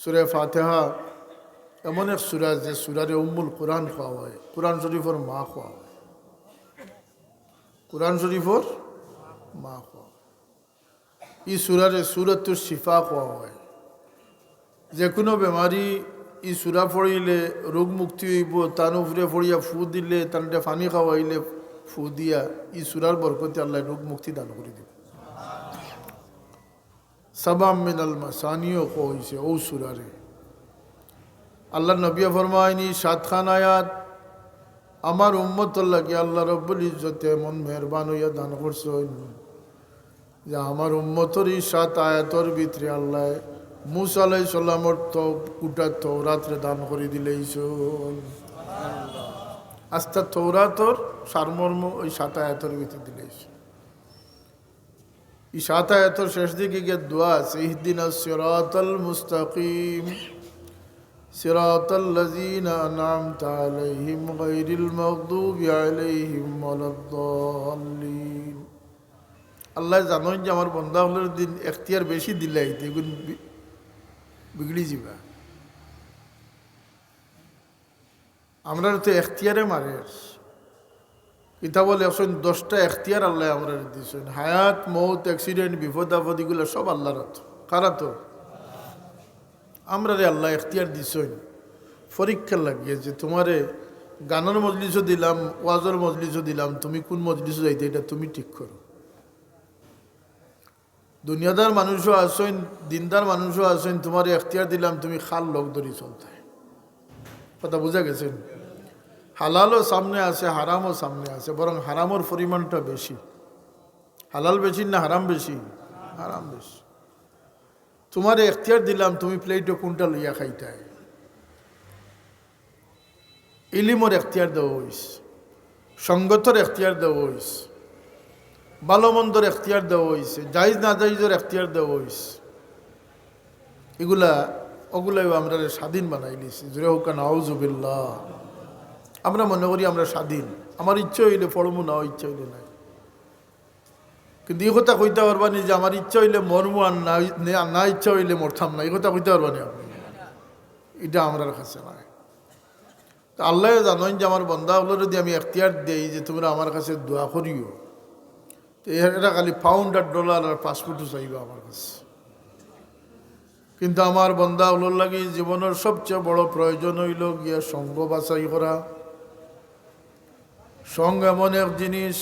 সূরা ফাতিহা এমন এক সূরা যে সূরারে উম্মুল কোরআন খাওয়া হয়, কোরআন শরীফের মা খাওয়া হয়, কোরআন শরীফের মা খাওয়া। এই সূরারে সূরাতুশ শিফা খাওয়া হয়। যে কোনো বেমারি ই সূরা পড়িলে রোগ মুক্তি হইব, তার উপরে পড়িয়া ফু দিলে, তানটা পানি খাওয়াইলে ফু দিয়া ই সূরার বরকতে আল্লাহ রোগ মুক্তি দান করে দিব। সাবাম মিনাল মাসানিও কইছে ও সূরারে। আল্লাহ নবী ফরমায়নি 7 খান আয়াত আমার উম্মতর লাগি আল্লাহ রব্বুল ইজ্জতে এমন মেহরবান হইয়া দান করছেন যে আমার উম্মতর এই 7 আয়াতর ভিতরে আল্লাহ মুসা আলাইহিস সালামর তো গোটা তওরাতরে দান করে দিলেইছেন। আস্তা তওরাতর সারমর্ম ওই 7 আয়াতের ভিতরে দিলেইছে। এই 7 আয়াতের শেষ দিকে গিয়ে দোয়া আছে, ইহদিনাস সিরাতাল মুস্তাকিম সিরাতাল্লাযীনা আন'আমতা আলাইহিম গায়রিল মাগদুবি আলাইহিম ওয়ালাদ-দাল্লিন। আল্লাহ জানেন যে আমার বান্দা হলের দিন এখতিয়ার বেশি দিলাই এগুন বিগড়ি যাবা। আমরা তো এখতিয়ারে মারে কিতাবল এখন 10টা এখতিয়ার আল্লাহ আমরা দিয়েছেন। হায়াত, মৌত, অ্যাক্সিডেন্ট, বিপদ আপদ এগুলো সব আল্লাহর হাতে। কারা তো আমরা রে আল্লাহ এখতিয়ার দিছেন পরীক্ষা লাগিয়ে যে তোমারে গানের মজলিসও দিলাম, ওয়াজের মজলিসও দিলাম, তুমি কোন মজলিসে যাইতে এটা তুমি ঠিক করো। দুনিয়াদার মানুষও আসেন, দিনদার মানুষও আসেন, তোমার এখতিয়ার দিলাম তুমি খাল লোক ধরি চলতে। কথা বুঝা গেছেন? হালালও সামনে আছে, হারামও সামনে আছে, বরং হারামর পরিমাণটা বেশি। হালাল বেশি না হারাম বেশি? হারাম বেশি। তোমার এখতিয়ার দিলাম তুমি প্লেটও কোনটা লইয়া খাইতাই। ইলিমর এখতিয়ার দেওয়া হইস, সঙ্গতর এখতিয়ার দেওয়া হইস, ভালো মন্দর এখতিয়ার দেওয়া হয়েছে, জায়েজ না জায়েজের এখতিয়ার দেওয়া হয়েছে। ওগুলাই আমরা স্বাধীন বানাই নিয়েছি। জুড়ে হোক নাউজুবিল্লাহ। আমরা মনে করি আমরা স্বাধীন, আমার ইচ্ছা হইলে পড়বো, না ইচ্ছা হইলে নাই। কিন্তু এই কথা কইতে পারবানি যে আমার ইচ্ছা হইলে মরবো আর না ইচ্ছা হইলে মরতাম না, এই কথা কইতে পারবানি আপনি? এটা আমার কাছে নাই। তো আল্লাহ জানেন যে আমার বন্দা হলো যদি আমি এখতিয়ার দেই যে তোমরা আমার কাছে দোয়া করিও, এটা খালি $500 আর পাসপোর্টও চাইবে আমার কাছে। কিন্তু আমার বন্দা হলোর লাগি জীবনের সবচেয়ে বড় প্রয়োজন হইল গিয়া সঙ্গ বাছাই করা। সঙ্গ এমন এক জিনিস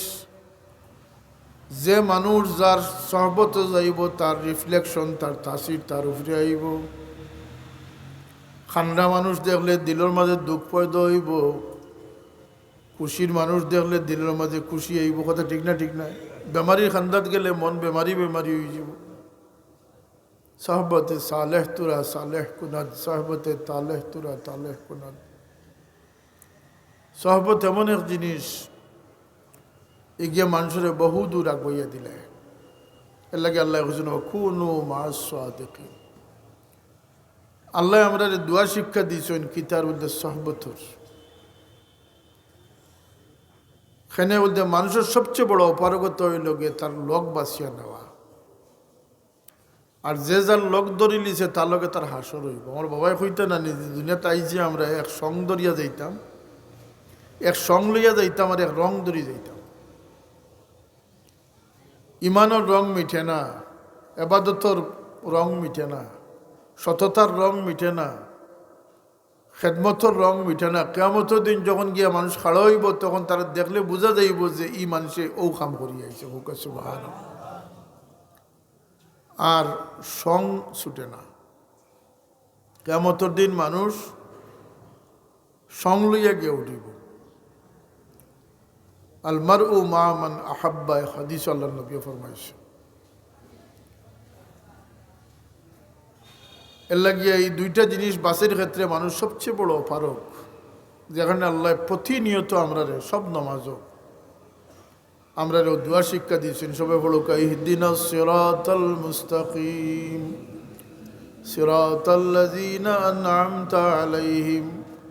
যে মানুষ যার সহবতে যাইব তার রিফ্লেকশন, তার তাসির তার উপরে আইব। খান্ডা মানুষ দেখলে দিলের মাঝে দুঃখ পয়দা হইব, খুশির মানুষ দেখলে দিলের মাঝে খুশি আইব। কথা ঠিক না? ঠিক না? বেমারির খান্দাত গেলে মন বেমারি হয়ে যাব। সাহবতে সালেহ তুরা সালেহ কুনাদ, সাহবতে তালেহ তুরা তালেহ কুনাদ। সহবত এমন এক জিনিস এগিয়ে মানুষের বহু দূর আগাইয়া দিলে। এর লাগে আল্লাহ কুনু মা'আস সাদিকিন। আল্লাহ আমরা দোয়া শিক্ষা দিয়েছেন কিতার মধ্যে সহবতর। সেখানে বলতে মানুষের সবচেয়ে বড় অপারগতা হইল গিয়ে তার লোক বাঁচিয়া নেওয়া। আর যে যার লোক ধরি লিছে তার লগে তার হাসর হইব। আমার বাবাই কইতে না নিজে দুনিয়াতে আইছি আমরা এক সং ধরিয়া যাইতাম, এক সং লইয়া যাইতাম আর এক রং ধরি যাইতাম। ইমানের রং মিঠে না, এবাদতর রং মিঠে না, সততার রং মিঠে না, খেদমতর রং মিঠে না। কিয়ামতের দিন যখন গিয়া মানুষ খাড়া হইব তখন তারা দেখলে বোঝা যাইব যে ই মানুষে ও কাম করিয়া আইছে। সুবহানাল্লাহ। আর সং ছুটে না। কিয়ামতের দিন মানুষ সং লইয়া গিয়ে উঠিব। আল মারউ মা মান আহাব্বা, হাদিস আল্লাহর নবী ফরমাইছে। এর লাগিয়ে এই দুইটা জিনিস বাসের ক্ষেত্রে মানুষ সবচেয়ে বড় অপারক। যেখানে আল্লাহ প্রতিনিয়ত আমরা সব নামাজও আমরা দোয়া শিক্ষা দিয়েছেন। সবাই বলো ইহদিনাস সিরাতাল মুস্তাকিম সিরাতাল্লাযীনা আন'আমতা আলাইহিম।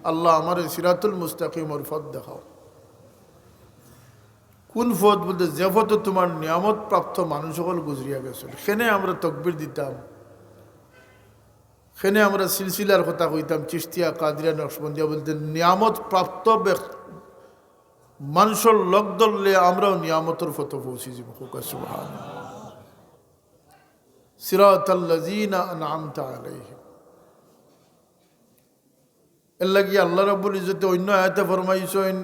আল্লাহ আমার সিরাতুল মুস্তাকিমর পথ দেখাও। কোন পথ বলতে যে পথে তোমার নিয়ামত প্রাপ্ত মানুষ সকল গুজরিয়া গেছে। সেখানে আমরা তকবির দিতাম, সেখানে আমরা সিলসিলার কথা কইতাম, চিশতিয়া কাদিরিয়া নকশবন্দিয়া বলতেন নিয়ামত প্রাপ্ত মানুষের লোক ধরলে আমরাও নিয়ামতের ফত পৌঁছি যাব। সুবহানাল্লাহ। সিরাতাল্লাযীনা আনআমতা আলাইহিম। এর লাগি আল্লাহ রাব্বুল ইজ্জতে অন্য আয়াতে ফরমাইছেন,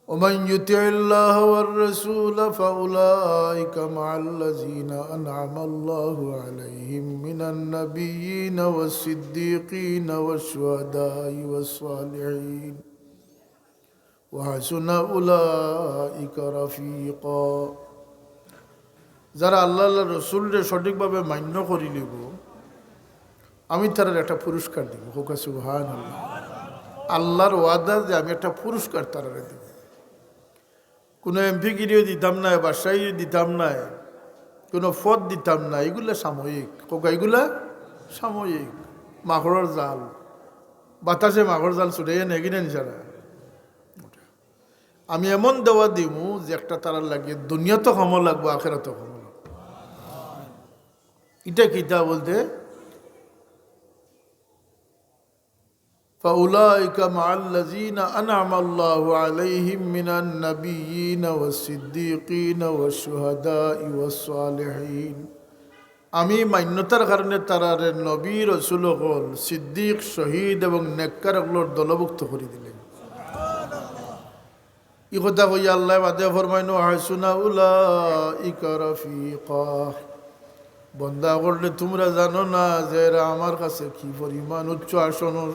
ومن يطع الله والرسول فأولئك مع الذين أنعم الله عليهم من النبيين والصديقين والشهداء والصالحين وحسن أولئك رفيقا। যারা আল্লাহ আল্লাহ রসুলরে সঠিকভাবে মান্য করে নিব আমি তার একটা পুরস্কার দিব। সুবহানাল্লাহ। আল্লাহর ওয়াদা যে আমি একটা পুরস্কার তারা দিব। কোনো এমপিগিরিও দিতাম না, বাসাইও দিতাম না, কোনো পদ দিতাম না। এগুলা সাময়িক। এগুলা সাময়িক। মাকড়ের জাল, বাতাসে মাকড় জাল ছুটাইয়া নেগিনেন সারা। আমি এমন দেওয়া দিব যে একটা তারা লাগে দুনিয়া তো ক্ষম লাগবো, আখেরাতে ক্ষম লাগবো। এটা কিতা বলতে فأولئك مع الذين أنعم الله عليهم من النبيين والصديقين والشهداء والصالحين। আমি মান্যতার কারণে তারারে নবী রাসূল হল, সিদ্দিক, শহীদ এবং নেককারগুলোর দলভুক্ত করে দিলেন। ই কথা কইয়া আল্লাহ বাদে ফরমাইনো হাসুনা উলাইকা রাফিকা। বন্দা করলে তোমরা জানো না যে এরা আমার কাছে কি পরিমাণ উচ্চ আসনের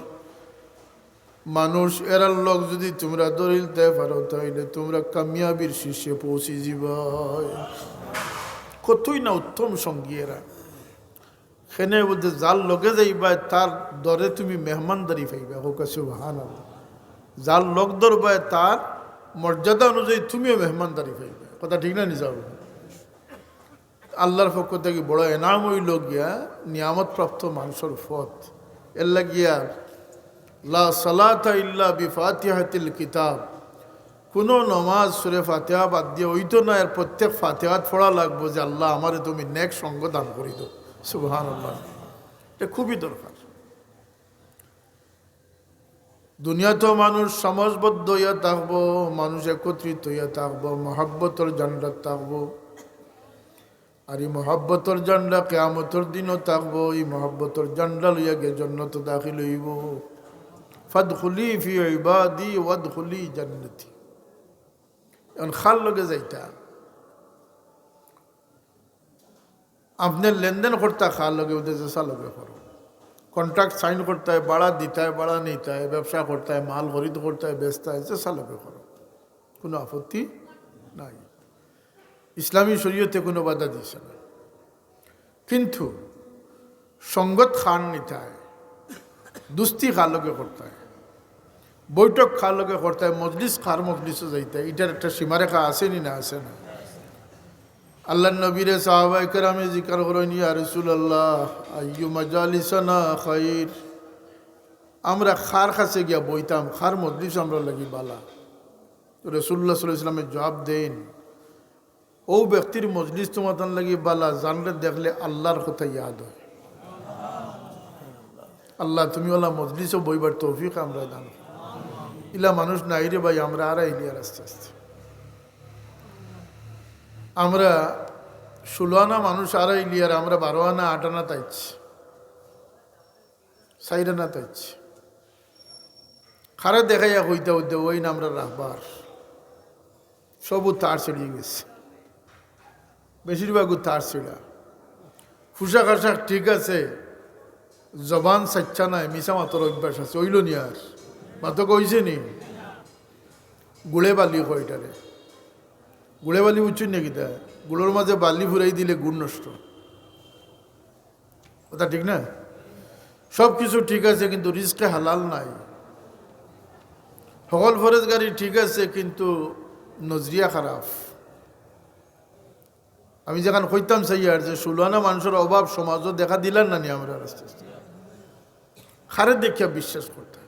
মানুষ। এরার লোক যদি তোমরা দরিলতে পারো তাইলে তোমরা কামিয়াবির শীর্ষে পৌঁছে যাবা। কতই না উত্তম সঙ্গী এরা। সেনে বলতে যার লোকে যাইবা তার দরে তুমি মেহমানদারি পাইবা। সুবহানাল্লাহ। যার লোক ধরবা তার মর্যাদা অনুযায়ী তুমিও মেহমানদারি পাইবা। কথা ঠিক না? নিজাব আল্লাহর পক্ষ থেকে বড় এনাম হইল গিয়া নিয়ামত প্রাপ্ত মানুষের ফত। এর লাগিয়া লা সালাতা ইল্লা বিফাতিহাতিল কিতাব। কোনো নমাজ সুরে ফাতিহা বাদ দিয়ে ওইতো না, এর প্রত্যেক ফাতিহাত পড়া লাগবো যে আল্লাহ আমারে তুমি নেক সঙ্গ দান করি দো। সুবহানাল্লাহ। এটা খুবই দরকার। দুনিয়াতেও মানুষ সমাজবদ্ধ হইয়া থাকবো, মানুষ একত্রিত হইয়া থাকবো, মহাব্বতর জান্ডাত থাকবো। আর এই মহাব্বতর জান্ডা কিয়ামতের দিনও থাকবো। এই মহাব্বতর জান্ডা লইয়া গিয়ে জান্নাতে দাখিল হইব। ফাদখুলি ফি ইবাদি ওয়াদখুলি জান্নাতি। এখন খাল লগে যাইতা আপনার লেনদেন করতে খাল লগে ওদের জেসা লগে করো। কন্ট্রাক্ট সাইন করতে হয়, বাড়া দিতে হয়, বাড়া নিতে হয়, ব্যবসা করতে হয়, মাল খরিদ করতে হয়, বেচতে হয়, জেসা লগে করো, কোনো আপত্তি নাই। ইসলামী শরীয়তে কোনো বাধা দিছে না। কিন্তু সঙ্গত খান নিতে হয়, দুস্তি খার লগে করতে হয়, বৈঠক খার লগে করতে হয়, মজলিস খার মজলিসও যাইতে হয়। এটার একটা সীমারেখা আসেনি না? আসে না? আল্লাহ নবীরে সাহাবায়ে কেরামে জিকির করেন, ইয়া রাসূলুল্লাহ আইয়ু মাজালিসানা খাইর। আমরা খার কাছে গিয়া বইতাম, খার মজলিস আমরা লাগি বালা। রাসূলুল্লাহ সাল্লাল্লাহু আলাইহি ওয়াসাল্লাম জবাব দেন, ও ব্যক্তির মজলিস তোমাদের লাগি বালা জানলে দেখলে আল্লাহর কথা ইয়াদ হয়। আল্লাহ তুমি ওলা মজলিসও বইবার তৌফিক আমরা দান। ইলা মানুষ নাই রে ভাই, আমরা আর ইলিয়ার আস্তে আস্তে আমরা 16 আনা মানুষ আর ইলিয়ার, আমরা 12 আনা 8 আনা তাইছি, 4 আনা তাইছি। খারে দেখাইয়া হইতে হইতে ওই না আমরা রাখবার সবু তার ছিড়িয়ে গেছে, বেশিরভাগও তার ছিড়া। পোশাক আশাক ঠিক আছে, জবান সাচ্চা নাই, মিশা মাতর অভ্যাস আছে, ওইল নি আর মাতো কইছে নি গুড়ে বালি কয়টারে। গুড়ে বালি বুঝছেন নাকি? তা গুড়োর মাঝে বালি ফুরাই দিলে গুড় নষ্ট, ওটা ঠিক না? সব কিছু ঠিক আছে কিন্তু রিস্কে হালাল নাই। সকল ফরেজগারি ঠিক আছে কিন্তু নজরিয়া খারাপ। আমি যেখানে কইতাম চাই আর যে 16 আনা মানুষের অভাব সমাজও দেখা দিলেন না নি আমরা আস্তে আস্তে খারে দেখিয়া বিশ্বাস করতে।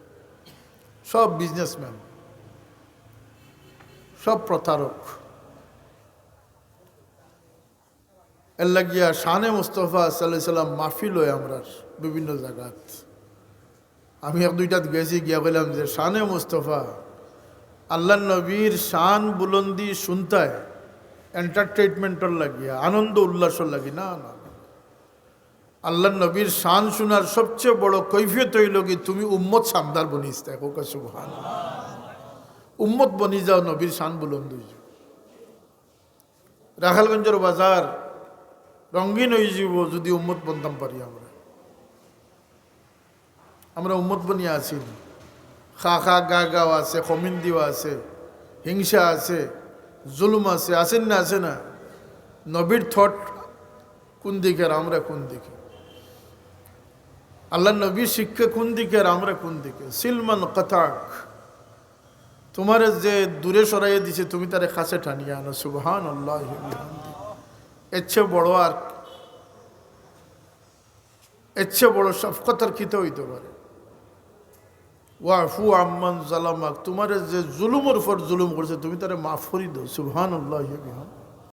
সব বিজনেসম্যান, সব প্রতারক। এর লাগিয়া শানে মুস্তফা সাল্লাল্লাহু সাল্লাম মাহফিল হয় আমরা বিভিন্ন জায়গাত। আমি এক দুইটাত গেছি, গিয়া বললাম যে শানে মুস্তফা আল্লাহ নবীর শান বুলন্দি শুনতায় এন্টারটেনমেন্টর লাগিয়া, আনন্দ উল্লাসর লাগি না না, আল্লাহ নবীর শান শোনার সবচেয়ে বড় কৈফিয়ত হইল কি তুমি উম্মত সামদার বনিস। দেখো সুবহানাল্লাহ, উম্মত বনি যাও, নবীর শান বুলন্দ হয়ে যাও। রাখালগঞ্জের বাজার রঙিন হয়ে যাব যদি উম্মত বনতাম পারি। আমরা উম্মত বনিয়া আছি, খা খা গা গাও আছে, কমিন্দিও আছে, হিংসা আছে, জুলুম আছে, আছেন না আছে না? নবীর থট কোন দিকে আর আমরা কোন দিকে? আল্লাহ নবীর শিক্ষা কোন দিকে আর আমরা কোন দিকে? সিলমান কাতাক, তোমার যে দূরে সরাইয়ে দিছে তুমি তারে কাছে টানিয়ে আনো। সুবহানাল্লাহ, এর চেয়ে বড় আর এর চেয়ে বড় শফকত আর কিতে হইতে পারে? ওয়াফু আম্মান জালামাক, তোমার যে জুলুমের উপর জুলুম করছে তুমি তারে মাফ করে দাও। সুবহানাল্লাহ।